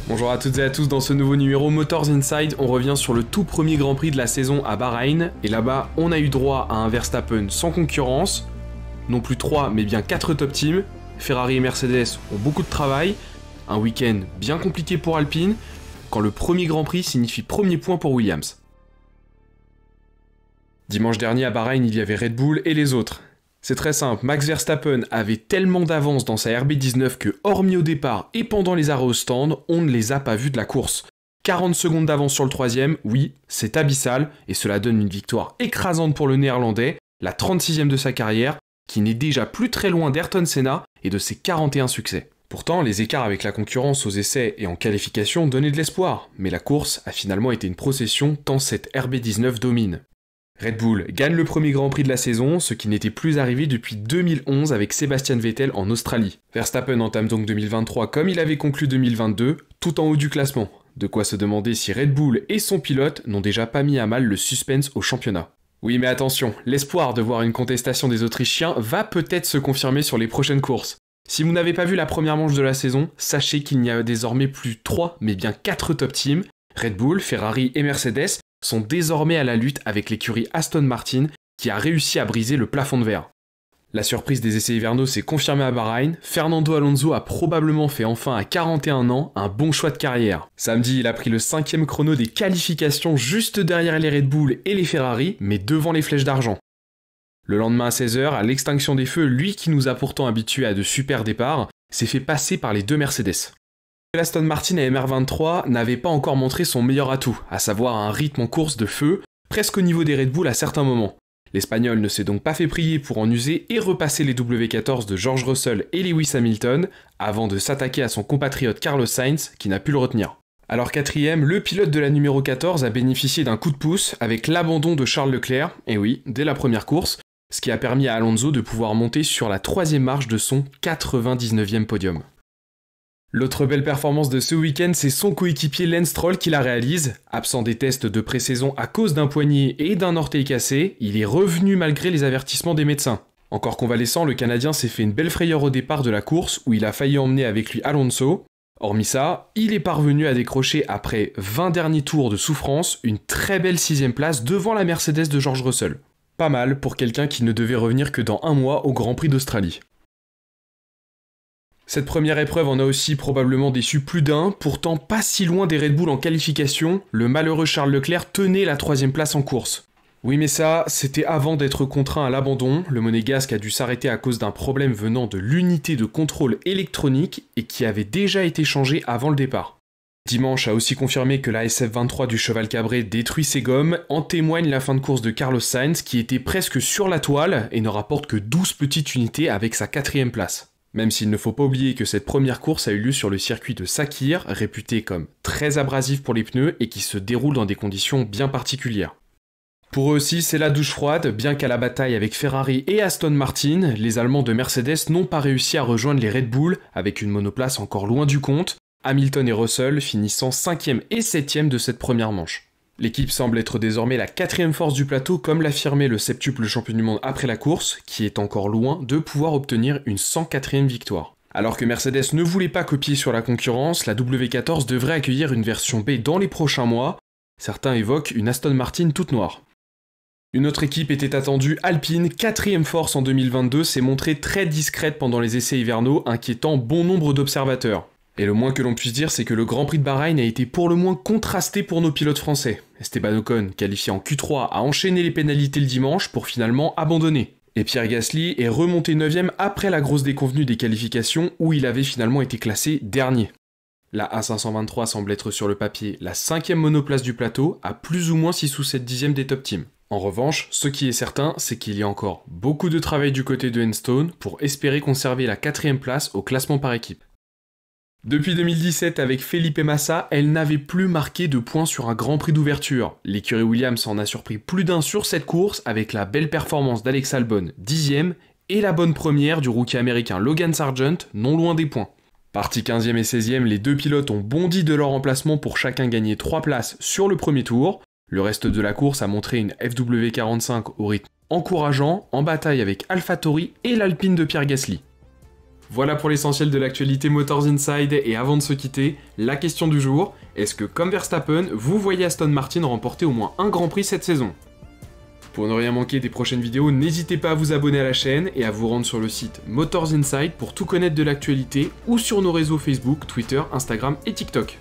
Bonjour à toutes et à tous, dans ce nouveau numéro Motors Inside, on revient sur le tout premier Grand Prix de la saison à Bahreïn, et là-bas on a eu droit à un Verstappen sans concurrence, non plus 3 mais bien 4 top teams, Ferrari et Mercedes ont beaucoup de travail, un week-end bien compliqué pour Alpine, quand le premier Grand Prix signifie premier point pour Williams. Dimanche dernier à Bahreïn il y avait Red Bull et les autres. C'est très simple, Max Verstappen avait tellement d'avance dans sa RB19 que, hormis au départ et pendant les arrêts au stand, on ne les a pas vus de la course. 40 secondes d'avance sur le troisième, oui, c'est abyssal, et cela donne une victoire écrasante pour le néerlandais, la 36e de sa carrière, qui n'est déjà plus très loin d'Ayrton Senna et de ses 41 succès. Pourtant, les écarts avec la concurrence aux essais et en qualification donnaient de l'espoir, mais la course a finalement été une procession tant cette RB19 domine. Red Bull gagne le premier Grand Prix de la saison, ce qui n'était plus arrivé depuis 2011 avec Sebastian Vettel en Australie. Verstappen entame donc 2023 comme il avait conclu 2022, tout en haut du classement. De quoi se demander si Red Bull et son pilote n'ont déjà pas mis à mal le suspense au championnat. Oui mais attention, l'espoir de voir une contestation des Autrichiens va peut-être se confirmer sur les prochaines courses. Si vous n'avez pas vu la première manche de la saison, sachez qu'il n'y a désormais plus 3 mais bien 4 top teams, Red Bull, Ferrari et Mercedes, sont désormais à la lutte avec l'écurie Aston Martin qui a réussi à briser le plafond de verre. La surprise des essais hivernaux s'est confirmée à Bahreïn, Fernando Alonso a probablement fait enfin à 41 ans un bon choix de carrière. Samedi, il a pris le 5e chrono des qualifications juste derrière les Red Bull et les Ferrari, mais devant les flèches d'argent. Le lendemain à 16h, à l'extinction des feux, lui qui nous a pourtant habitués à de super départs, s'est fait passer par les deux Mercedes. L'Aston Martin à MR23 n'avait pas encore montré son meilleur atout, à savoir un rythme en course de feu, presque au niveau des Red Bull à certains moments. L'Espagnol ne s'est donc pas fait prier pour en user et repasser les W14 de George Russell et Lewis Hamilton, avant de s'attaquer à son compatriote Carlos Sainz, qui n'a pu le retenir. Alors quatrième, le pilote de la numéro 14 a bénéficié d'un coup de pouce avec l'abandon de Charles Leclerc, et oui, dès la première course, ce qui a permis à Alonso de pouvoir monter sur la 3e marche de son 99e podium. L'autre belle performance de ce week-end, c'est son coéquipier Lance Stroll qui la réalise. Absent des tests de pré-saison à cause d'un poignet et d'un orteil cassé, il est revenu malgré les avertissements des médecins. Encore convalescent, le Canadien s'est fait une belle frayeur au départ de la course où il a failli emmener avec lui Alonso. Hormis ça, il est parvenu à décrocher après 20 derniers tours de souffrance une très belle 6e place devant la Mercedes de George Russell. Pas mal pour quelqu'un qui ne devait revenir que dans un mois au Grand Prix d'Australie. Cette première épreuve en a aussi probablement déçu plus d'un, pourtant pas si loin des Red Bull en qualification, le malheureux Charles Leclerc tenait la 3e place en course. Oui mais ça, c'était avant d'être contraint à l'abandon, le monégasque a dû s'arrêter à cause d'un problème venant de l'unité de contrôle électronique et qui avait déjà été changé avant le départ. Dimanche a aussi confirmé que la SF23 du cheval cabré détruit ses gommes, en témoigne la fin de course de Carlos Sainz qui était presque sur la toile et ne rapporte que 12 petites unités avec sa 4e place. Même s'il ne faut pas oublier que cette première course a eu lieu sur le circuit de Sakhir, réputé comme très abrasif pour les pneus et qui se déroule dans des conditions bien particulières. Pour eux aussi, c'est la douche froide, bien qu'à la bataille avec Ferrari et Aston Martin, les Allemands de Mercedes n'ont pas réussi à rejoindre les Red Bull, avec une monoplace encore loin du compte, Hamilton et Russell finissant 5e et 7e de cette première manche. L'équipe semble être désormais la 4e force du plateau comme l'affirmait le septuple champion du monde après la course, qui est encore loin de pouvoir obtenir une 104e victoire. Alors que Mercedes ne voulait pas copier sur la concurrence, la W14 devrait accueillir une version B dans les prochains mois. Certains évoquent une Aston Martin toute noire. Une autre équipe était attendue, Alpine, 4e force en 2022, s'est montrée très discrète pendant les essais hivernaux, inquiétant bon nombre d'observateurs. Et le moins que l'on puisse dire, c'est que le Grand Prix de Bahreïn a été pour le moins contrasté pour nos pilotes français. Esteban Ocon, qualifié en Q3, a enchaîné les pénalités le dimanche pour finalement abandonner. Et Pierre Gasly est remonté 9e après la grosse déconvenue des qualifications où il avait finalement été classé dernier. La A523 semble être sur le papier la 5e monoplace du plateau, à plus ou moins 6 ou 7 dixièmes des top teams. En revanche, ce qui est certain, c'est qu'il y a encore beaucoup de travail du côté de Enstone pour espérer conserver la 4e place au classement par équipe. Depuis 2017, avec Felipe Massa, elle n'avait plus marqué de points sur un Grand Prix d'ouverture. L'écurie Williams en a surpris plus d'un sur cette course avec la belle performance d'Alex Albon, 10e, et la bonne première du rookie américain Logan Sargent, non loin des points. Partis 15e et 16e, les deux pilotes ont bondi de leur emplacement pour chacun gagner 3 places sur le premier tour. Le reste de la course a montré une FW45 au rythme encourageant, en bataille avec AlphaTauri et l'Alpine de Pierre Gasly. Voilà pour l'essentiel de l'actualité Motors Inside, et avant de se quitter, la question du jour, est-ce que comme Verstappen, vous voyez Aston Martin remporter au moins un Grand Prix cette saison? Pour ne rien manquer des prochaines vidéos, n'hésitez pas à vous abonner à la chaîne et à vous rendre sur le site Motors Inside pour tout connaître de l'actualité ou sur nos réseaux Facebook, Twitter, Instagram et TikTok.